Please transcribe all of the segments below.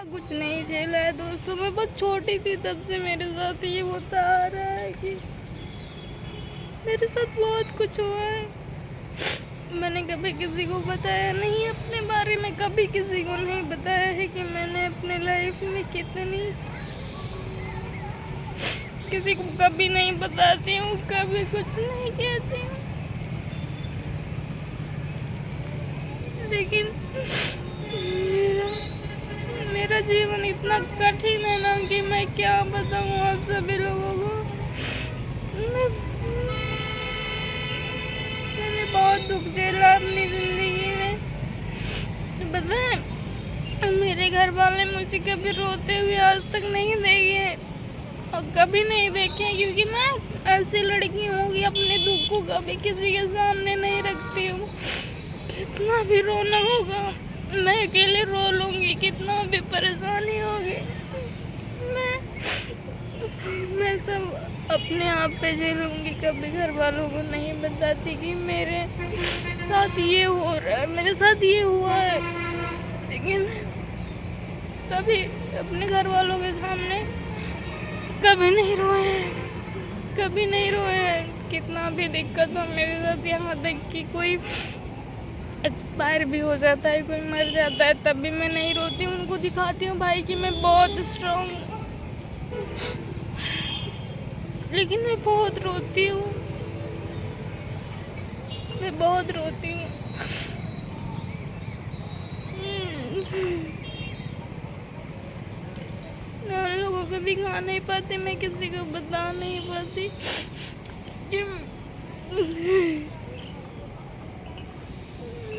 कुछ नहीं झेला है दोस्तों। मैं बहुत छोटी थी तब से मेरे साथ ये होता आ रहा है कि मेरे साथ बहुत कुछ हुआ है। मैंने कभी किसी को बताया नहीं अपने बारे में, कभी किसी को नहीं बताया है कि मैंने अपने लाइफ में कितनी, किसी को कभी नहीं बताती हूँ, कभी कुछ नहीं कहती हूँ। लेकिन मेरा जीवन इतना कठिन है ना कि मैं क्या बताऊँ आप सभी लोगों को। मैंने बहुत दुख झेला अपनी जिंदगी में। पता है मेरे घर वाले मुझे कभी रोते हुए आज तक नहीं देखे और कभी नहीं देखे, क्योंकि मैं ऐसी लड़की हूँ कि अपने दुख को कभी किसी के सामने नहीं रखती हूँ। कितना भी रोना होगा मैं अकेले रो लूँगी, कितना भी परेशानी होगी मैं सब अपने आप पे झेलूँगी। कभी घर वालों को नहीं बताती कि मेरे साथ ये हो रहा है, मेरे साथ ये हुआ है। लेकिन कभी अपने घर वालों के सामने कभी नहीं रोए हैं, कभी नहीं रोए हैं। कितना भी दिक्कत हो मेरे साथ, यहाँ तक कि कोई एक्सपायर भी हो जाता है, कोई मर जाता है, तब भी मैं नहीं रोती हूँ। उनको दिखाती हूँ भाई कि मैं बहुत स्ट्रॉन्ग हूँ। लेकिन मैं बहुत रोती हूँ, मैं बहुत रोती हूँ। मैं उन लोगों को दिखा नहीं पाती, मैं किसी को बता नहीं पाती कि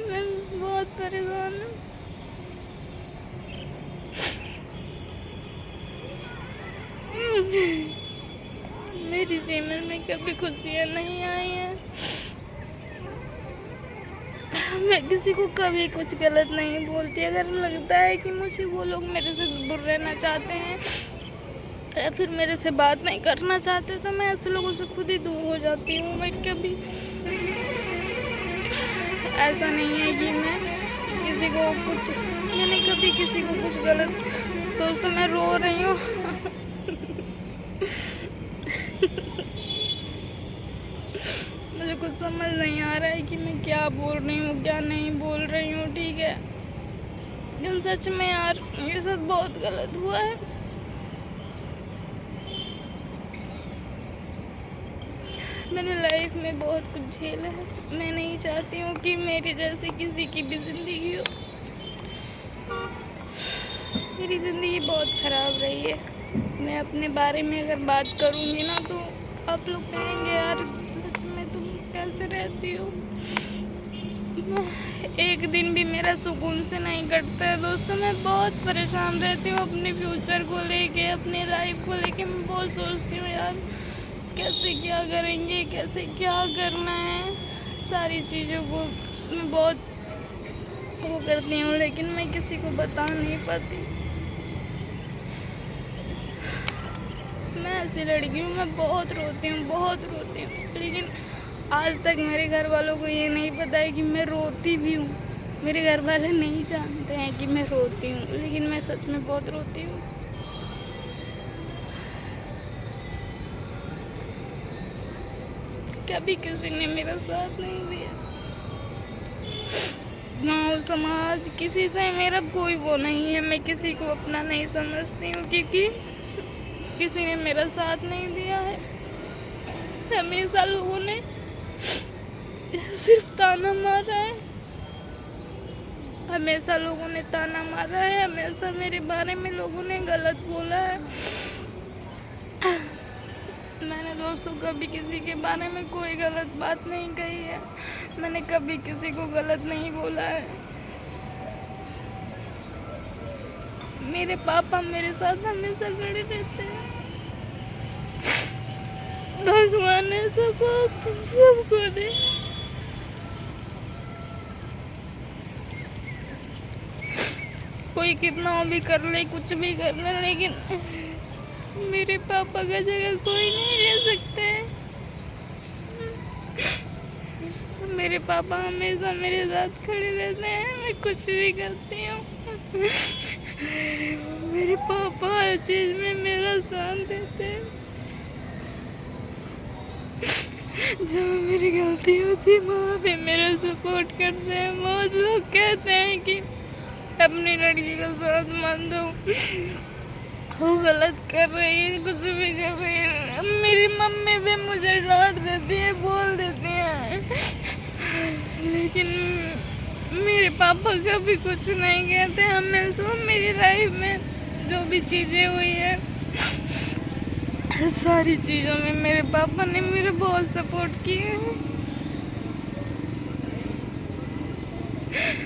मैं बहुत परेशान हूँ। मेरी जीवन में कभी खुशियाँ नहीं आई हैं। मैं किसी को कभी कुछ गलत नहीं बोलती। अगर लगता है कि मुझे वो लोग मेरे से दूर रहना चाहते हैं या फिर मेरे से बात नहीं करना चाहते तो मैं ऐसे लोगों से खुद ही दूर हो जाती हूँ। मैं कभी ऐसा नहीं है कि मैं किसी को कुछ, मैंने कभी किसी को कुछ गलत, दोस्तों मैं रो रही हूँ। मुझे कुछ समझ नहीं आ रहा है कि मैं क्या बोल रही हूँ क्या नहीं बोल रही हूँ, ठीक है। लेकिन सच में यार मेरे साथ बहुत गलत हुआ है। मैंने लाइफ में बहुत कुछ झेला है। मैं नहीं चाहती हूँ कि मेरी जैसे किसी की भी ज़िंदगी हो। मेरी ज़िंदगी बहुत ख़राब रही है। मैं अपने बारे में अगर बात करूँगी ना तो आप लोग कहेंगे यार सच में तुम कैसे रहती हो। एक दिन भी मेरा सुकून से नहीं कटता है दोस्तों। मैं बहुत परेशान रहती हूँ अपने फ्यूचर को लेके, अपनी लाइफ को लेके। मैं बहुत सोचती हूँ यार कैसे क्या करेंगे, कैसे क्या करना है, सारी चीज़ों को मैं बहुत वो करती हूँ, लेकिन मैं किसी को बता नहीं पाती। मैं ऐसी लड़की हूँ, मैं बहुत रोती हूँ, बहुत रोती हूँ। लेकिन आज तक मेरे घर वालों को ये नहीं पता है कि मैं रोती भी हूँ। मेरे घर वाले नहीं जानते हैं कि मैं रोती हूँ, लेकिन मैं सच में बहुत रोती हूँ। कभी किसी ने मेरा साथ नहीं दिया। गाँव समाज किसी से मेरा कोई वो नहीं है। मैं किसी को अपना नहीं समझती हूँ क्योंकि किसी ने मेरा साथ नहीं दिया है। हमेशा लोगों ने सिर्फ ताना मारा है, हमेशा लोगों ने ताना मारा है, हमेशा मेरे बारे में लोगों ने गलत बोला है। मैंने दोस्तों कभी किसी के बारे में कोई गलत बात नहीं कही है। मैंने कभी किसी को गलत नहीं बोला है। मेरे पापा मेरे साथ हमेशा खड़े रहते हैं। भगवान ने सबको दे। कोई कितना भी कर ले, कुछ भी कर ले, लेकिन मेरे पापा का जगह कोई नहीं ले सकते है। मेरे पापा हमेशा मेरे साथ खड़े रहते हैं, मैं कुछ भी करती हूँ। पापा हर चीज में मेरा साथ देते हैं। जब मेरी गलती होती है वहाँ पे मेरा सपोर्ट करते हैं। बहुत लोग कहते हैं कि अपनी लड़की का साथ मान दो, वो गलत कर रही है, कुछ भी कर रही है। मेरी मम्मी भी मुझे डांट देती है, बोल देती है, लेकिन मेरे पापा कभी कुछ नहीं कहते। हमेशा मेरी लाइफ में जो भी चीज़ें हुई है सारी चीज़ों में मेरे पापा ने मेरे बहुत सपोर्ट किया है।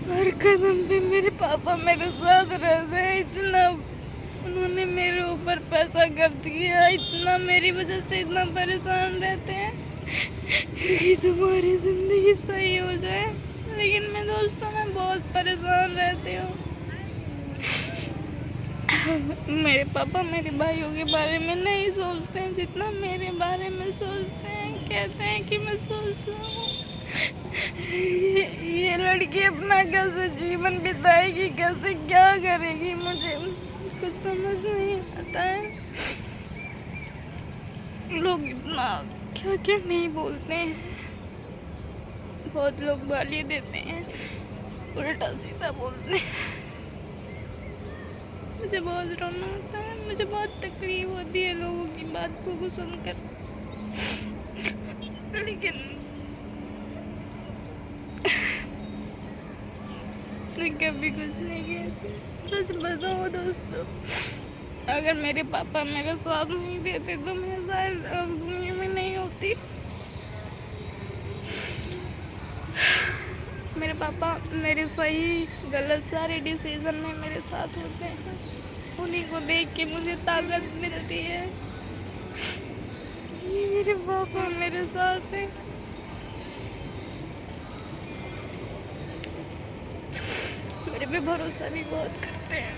हर कदम पे मेरे पापा मेरे साथ रहते हैं। इतना उन्होंने मेरे ऊपर पैसा खर्च किया, इतना मेरी वजह से इतना परेशान रहते हैं कि तुम्हारी ज़िंदगी सही हो जाए। लेकिन मैं दोस्तों मैं बहुत परेशान रहती हूँ। मेरे पापा मेरे भाइयों के बारे में नहीं सोचते हैं जितना मेरे बारे में सोचते हैं। कहते हैं कि मैं सोचता हूँ ये लड़की अपना कैसे जीवन बिताएगी, कैसे क्या करेगी, मुझे कुछ समझ नहीं आता है। लोग इतना क्या क्या नहीं बोलते हैं, बहुत लोग गाली देते हैं, उल्टा सीधा बोलते हैं। मुझे बहुत रोना आता है, मुझे बहुत तकलीफ होती है लोगों की बात को सुनकर। लेकिन मैं कभी कुछ नहीं कहती। सच बताऊं दोस्तों, अगर मेरे पापा मेरा साथ नहीं देते तो मैं शायद अब दुनिया में नहीं होती। मेरे पापा मेरे सही गलत सारे डिसीजन में मेरे साथ होते हैं। उन्हीं को देख के मुझे ताकत मिलती है। ये मेरे पापा मेरे साथ हैं। मेरे पे भरोसा भी बहुत करते हैं।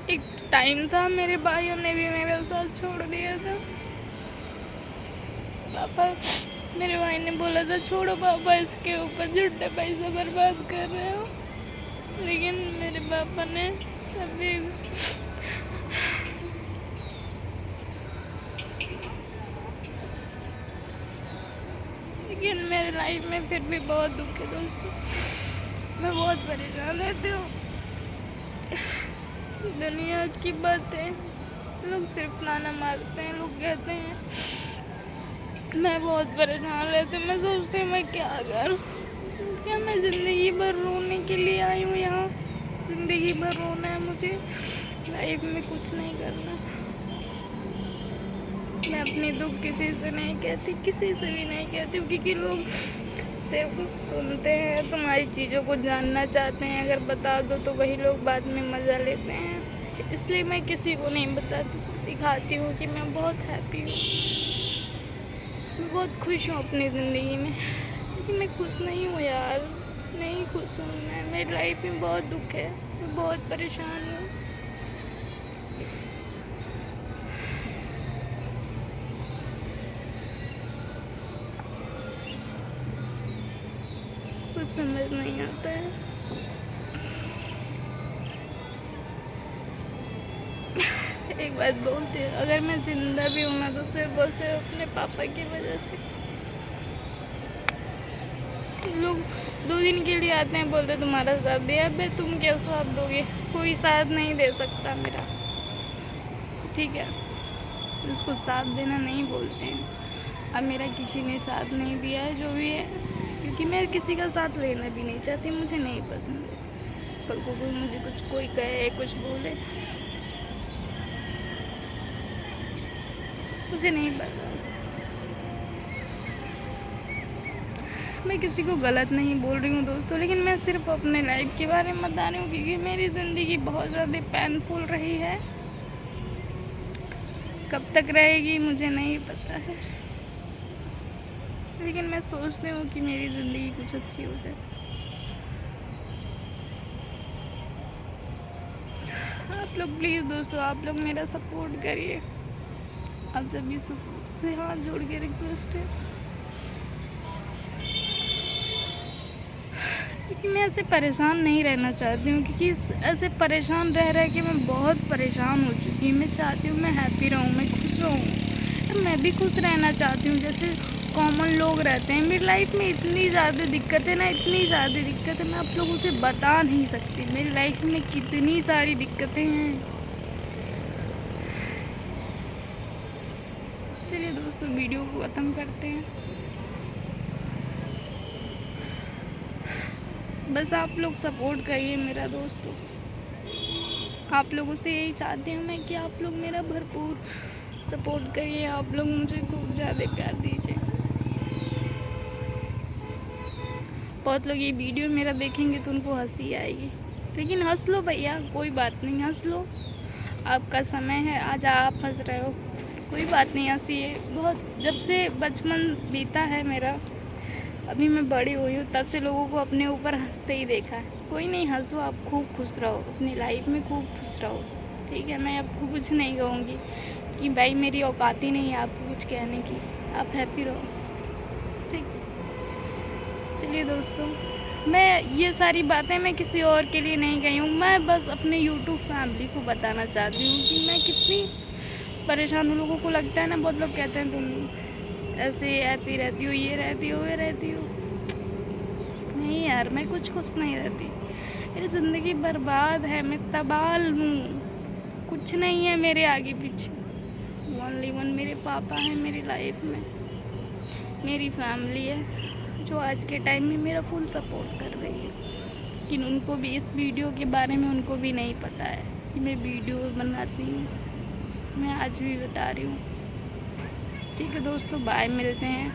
एक टाइम था मेरे भाइयों ने भी मेरे साथ छोड़ दिया था। पापा मेरे भाई ने बोला था छोड़ो पापा, इसके ऊपर झूठे पैसे बर्बाद कर रहे हो। लेकिन मेरे पापा ने कभी लेकिन मेरे लाइफ में फिर भी बहुत दुख है दोस्तों। मैं बहुत परेशान रहती हूँ। दुनिया की बातें लोग सिर्फ ताना मारते हैं। लोग कहते हैं, मैं बहुत परेशान रहती हूँ। मैं सोचती हूँ मैं क्या करूँ, क्या मैं ज़िंदगी भर रोने के लिए आई हूँ यहाँ। ज़िंदगी भर रोना है मुझे, लाइफ में कुछ नहीं करना। मैं अपनी दुख किसी से नहीं कहती, किसी से भी नहीं कहती, क्योंकि लोग सिर्फ सुनते हैं, तुम्हारी चीज़ों को जानना चाहते हैं। अगर बता दो तो वही लोग बाद में मज़ा लेते हैं। इसलिए मैं किसी को नहीं बताती, दिखाती हूँ कि मैं बहुत हैप्पी हूँ, मैं बहुत खुश हूँ अपनी ज़िंदगी में। लेकिन मैं खुश नहीं हूँ यार, नहीं खुश हूँ मैं। मेरी लाइफ में बहुत दुख है, मैं बहुत परेशान हूँ। कुछ समझ नहीं आता है। एक बात बोलती हूँ, अगर मैं जिंदा भी हूँ ना तो सिर्फ और सिर्फ अपने पापा की वजह से। लोग 2 दिन के लिए आते हैं, बोलते तुम्हारा साथ दिया। अबे तुम क्या साथ दोगे, कोई साथ नहीं दे सकता मेरा, ठीक है। उसको साथ देना नहीं बोलते हैं। अब मेरा किसी ने साथ नहीं दिया है, जो भी है, क्योंकि मैं किसी का साथ लेना भी नहीं चाहती। मुझे नहीं पसंद है कल को कोई मुझे कोई कहे, कुछ बोले, मुझे नहीं पसंद। मैं किसी को गलत नहीं बोल रही हूँ दोस्तों, लेकिन मैं सिर्फ अपने लाइफ के बारे में बता रही हूँ, क्योंकि मेरी ज़िंदगी बहुत ज़्यादा पेनफुल रही है। कब तक रहेगी मुझे नहीं पता है, लेकिन मैं सोचती हूँ कि मेरी ज़िंदगी कुछ अच्छी हो जाए। आप लोग प्लीज़ दोस्तों, आप लोग मेरा सपोर्ट करिए। आप सभी से हाथ जोड़ के रिक्वेस्ट है, कि मैं ऐसे परेशान नहीं रहना चाहती हूँ, क्योंकि ऐसे परेशान रह रह के मैं बहुत परेशान हो चुकी हूँ। मैं चाहती हूँ मैं हैप्पी रहूँ, मैं खुश रहूँ, मैं भी खुश रहना चाहती हूँ जैसे कॉमन लोग रहते हैं। मेरी लाइफ में इतनी ज़्यादा दिक्कत है ना, इतनी ज़्यादा दिक्कत है, मैं आप लोगों से बता नहीं सकती मेरी लाइफ में कितनी सारी दिक्कतें हैं। चलिए दोस्तों, वीडियो को ख़त्म करते हैं। बस आप लोग सपोर्ट करिए मेरा दोस्तों। आप लोगों से यही चाहती हूँ मैं कि आप लोग मेरा भरपूर सपोर्ट करिए। आप लोग मुझे खूब ज़्यादा प्यार दीजिए। बहुत लोग ये वीडियो मेरा देखेंगे तो उनको हंसी आएगी, लेकिन हंस लो भैया, कोई बात नहीं, हंस लो। आपका समय है, आज आप हंस रहे हो, कोई बात नहीं, हंसिए। बहुत जब से बचपन बीता है मेरा, अभी मैं बड़ी हुई हूँ, तब से लोगों को अपने ऊपर हंसते ही देखा है। कोई नहीं, हंसो, आप खूब खुश रहो, अपनी लाइफ में खूब खुश रहो, ठीक है। मैं आपको कुछ नहीं कहूँगी कि भाई मेरी औकात ही नहीं है आपको कुछ कहने की, आप हैप्पी रहो, ठीक। चलिए दोस्तों, मैं ये सारी बातें मैं किसी और के लिए नहीं कही हूँ, मैं बस अपने यूट्यूब फैमिली को बताना चाहती हूँ कि मैं कितनी परेशान हूँ। लोगों को लगता है ना, बहुत लोग कहते हैं तुम ऐसे हैप्पी रहती हो, ये रहती हो, ये रहती हो। नहीं यार, मैं कुछ खुश नहीं रहती, मेरी ज़िंदगी बर्बाद है, मैं तबाह हूँ, कुछ नहीं है मेरे आगे पीछे। ओनली वन मेरे पापा हैं मेरी लाइफ में, मेरी फैमिली है जो आज के टाइम में मेरा फुल सपोर्ट कर रही है। लेकिन उनको भी इस वीडियो के बारे में उनको भी नहीं पता है कि मैं वीडियो बनाती हूँ, मैं आज भी बता रही हूँ। ठीक है दोस्तों, बाय, मिलते हैं।